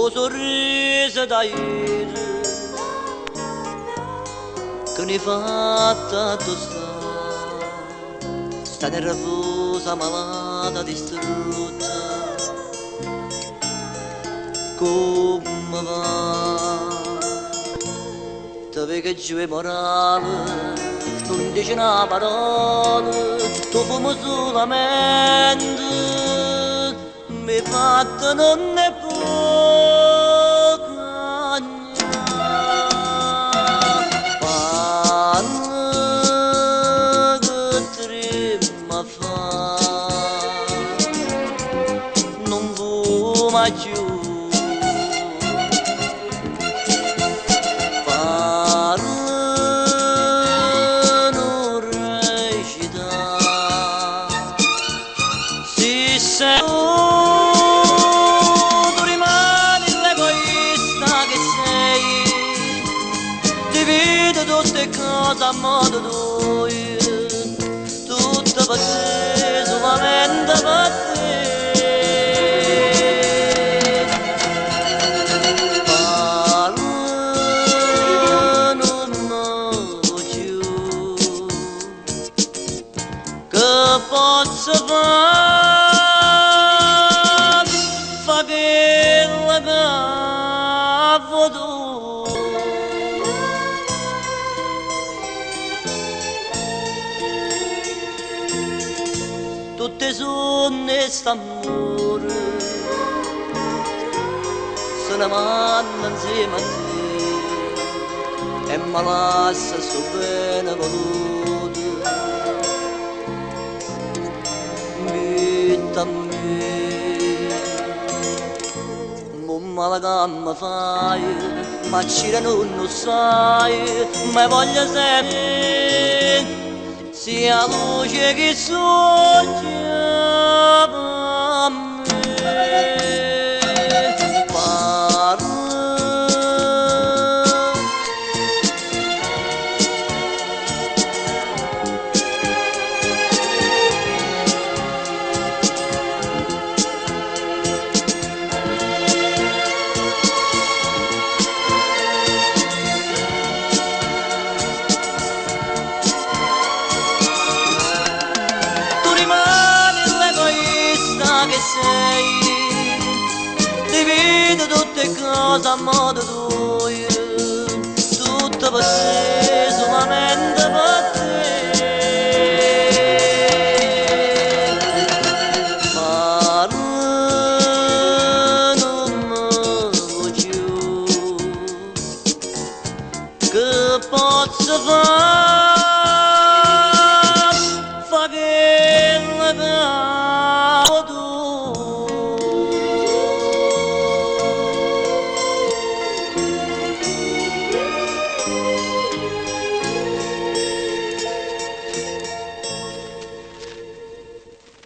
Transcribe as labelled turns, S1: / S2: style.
S1: o sorriso da ieri che ne fatta tossare sta nervosa malata distrutta come va te vedi che giù è morale non dice una parola tu fumo solamente mi fatta non ne può cagnare parla che trema fa non fuma più parla non recita si sente tutte cose a modo tuo, tutto per te, solamente per te. Parla non più, che posso fare, fa quello che vuoi tu. Tutte sonne st'amore se ne vanno insieme a te e mi lascia sto bene voluto vita mia mamma la gamma fai ma c'era non lo sai ma voglio sempre sia luce che sognava a me parla che sei divide tutte cose a modo tuo tutto per te solamente per te parla non più che posso fare